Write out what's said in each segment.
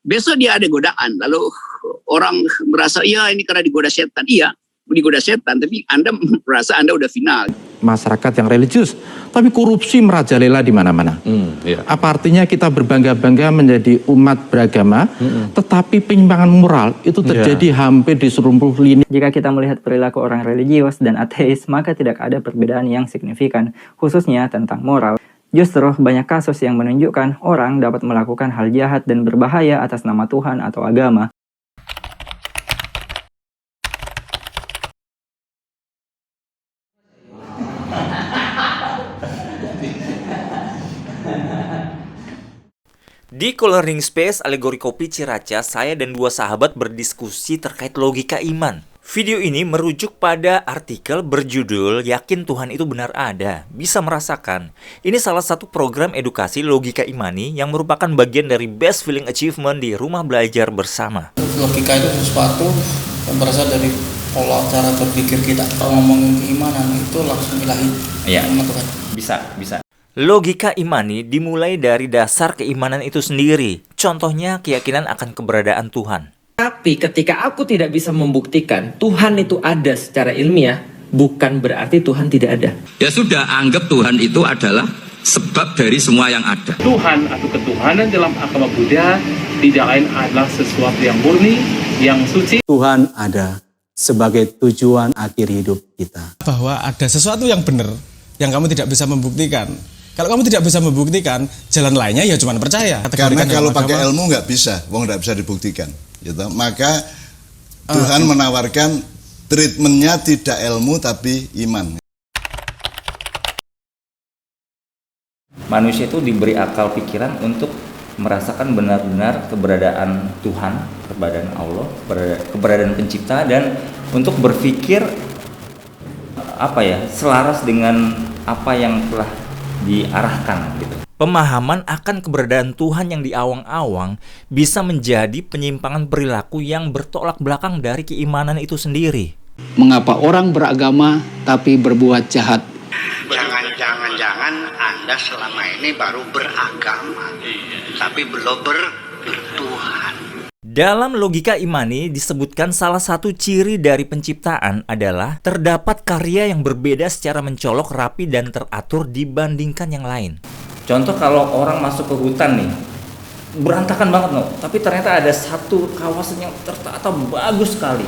besok dia ada godaan. Lalu orang merasa, ya ini karena digoda setan. Iya, digoda setan, tapi Anda merasa Anda udah final. Masyarakat yang religius, tapi korupsi merajalela di mana-mana. Iya. Apa artinya kita berbangga-bangga menjadi umat beragama, tetapi penyimpangan moral itu terjadi hampir di seluruh lini. Jika kita melihat perilaku orang religius dan ateis, maka tidak ada perbedaan yang signifikan, khususnya tentang moral. Justru banyak kasus yang menunjukkan orang dapat melakukan hal jahat dan berbahaya atas nama Tuhan atau agama. Di Co-Learning Space Alegori Kopi Ciracas, saya dan dua sahabat berdiskusi terkait logika iman. Video ini merujuk pada artikel berjudul Yakin Tuhan Itu Benar Ada, Bisa Merasakan. Ini salah satu program edukasi logika imani yang merupakan bagian dari Best Feeling Achievement di Rumah Belajar Bersama. Logika itu sesuatu yang berasal dari pola cara berpikir kita. Kalau ngomongin keimanan itu langsung ilahi. Iya, bisa. Logika imani dimulai dari dasar keimanan itu sendiri. Contohnya keyakinan akan keberadaan Tuhan. Tapi ketika aku tidak bisa membuktikan Tuhan itu ada secara ilmiah, bukan berarti Tuhan tidak ada. Ya sudah, anggap Tuhan itu adalah sebab dari semua yang ada. Tuhan atau ketuhanan dalam agama Buddha tidak lain adalah sesuatu yang murni, yang suci. Tuhan ada sebagai tujuan akhir hidup kita. Bahwa ada sesuatu yang benar yang kamu tidak bisa membuktikan. Kalau kamu tidak bisa membuktikan, jalan lainnya ya cuma percaya. Karena kalau pakai ilmu nggak bisa, nggak bisa dibuktikan. Gitu. Maka Tuhan menawarkan treatmentnya tidak ilmu tapi iman. Manusia itu diberi akal pikiran untuk merasakan benar-benar keberadaan Tuhan, keberadaan Allah, keberadaan pencipta, dan untuk berpikir selaras dengan apa yang telah diarahkan gitu. Pemahaman akan keberadaan Tuhan yang diawang-awang bisa menjadi penyimpangan perilaku yang bertolak belakang dari keimanan itu sendiri. Mengapa orang beragama tapi berbuat jahat? Jangan Anda selama ini baru beragama, tapi belum bertuhan. Dalam logika imani disebutkan salah satu ciri dari penciptaan adalah terdapat karya yang berbeda secara mencolok, rapi, dan teratur dibandingkan yang lain. Contoh kalau orang masuk ke hutan nih, berantakan banget tapi ternyata ada satu kawasan yang tertata bagus sekali.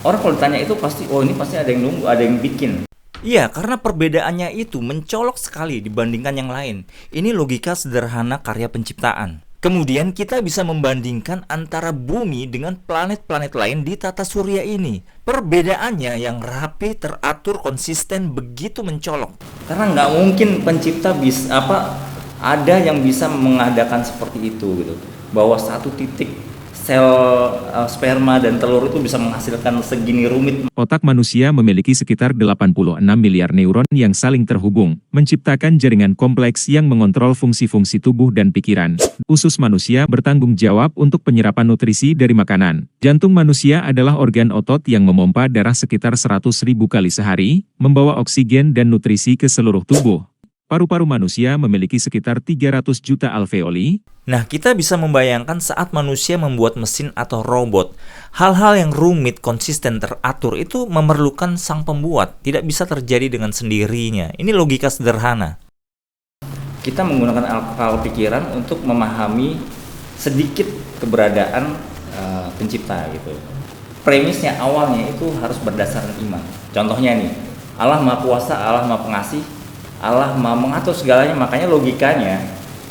Orang kalau ditanya itu pasti, ini pasti ada yang nunggu, ada yang bikin. Iya, karena perbedaannya itu mencolok sekali dibandingkan yang lain. Ini logika sederhana karya penciptaan. Kemudian kita bisa membandingkan antara bumi dengan planet-planet lain di tata surya ini. Perbedaannya yang rapi, teratur, konsisten, begitu mencolok. Karena nggak mungkin pencipta ada yang bisa mengadakan seperti itu gitu. Bahwa satu titik sel sperma dan telur itu bisa menghasilkan segini rumit. Otak manusia memiliki sekitar 86 miliar neuron yang saling terhubung, menciptakan jaringan kompleks yang mengontrol fungsi-fungsi tubuh dan pikiran. Usus manusia bertanggung jawab untuk penyerapan nutrisi dari makanan. Jantung manusia adalah organ otot yang memompa darah sekitar 100.000 kali sehari, membawa oksigen dan nutrisi ke seluruh tubuh. Paru-paru manusia memiliki sekitar 300 juta alveoli. Nah, kita bisa membayangkan saat manusia membuat mesin atau robot. Hal-hal yang rumit, konsisten, teratur itu memerlukan sang pembuat. Tidak bisa terjadi dengan sendirinya. Ini logika sederhana. Kita menggunakan akal pikiran untuk memahami sedikit keberadaan pencipta gitu. Premisnya awalnya itu harus berdasarkan iman. Contohnya nih, Allah Maha Kuasa, Allah Maha Pengasih, Allah Maha mengatur segalanya, makanya logikanya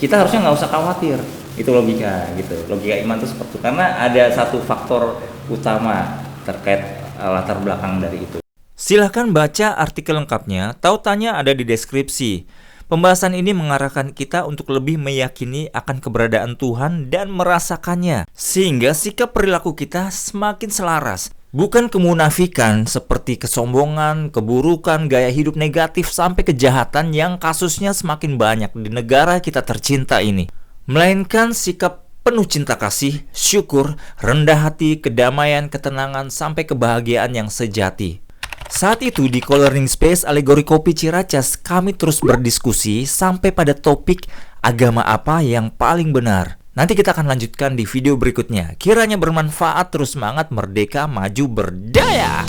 kita harusnya nggak usah khawatir. Itu logika gitu. Logika iman itu seperti itu. Karena ada satu faktor utama terkait latar belakang dari itu. Silahkan baca artikel lengkapnya, tautannya ada di deskripsi. Pembahasan ini mengarahkan kita untuk lebih meyakini akan keberadaan Tuhan dan merasakannya, sehingga sikap perilaku kita semakin selaras. Bukan kemunafikan seperti kesombongan, keburukan, gaya hidup negatif, sampai kejahatan yang kasusnya semakin banyak di negara kita tercinta ini. Melainkan sikap penuh cinta kasih, syukur, rendah hati, kedamaian, ketenangan, sampai kebahagiaan yang sejati. Saat itu di Co-Learning Space Alegori Kopi Ciracas, kami terus berdiskusi sampai pada topik agama apa yang paling benar. Nanti kita akan lanjutkan di video berikutnya. Kiranya bermanfaat, terus semangat, merdeka, maju, berdaya!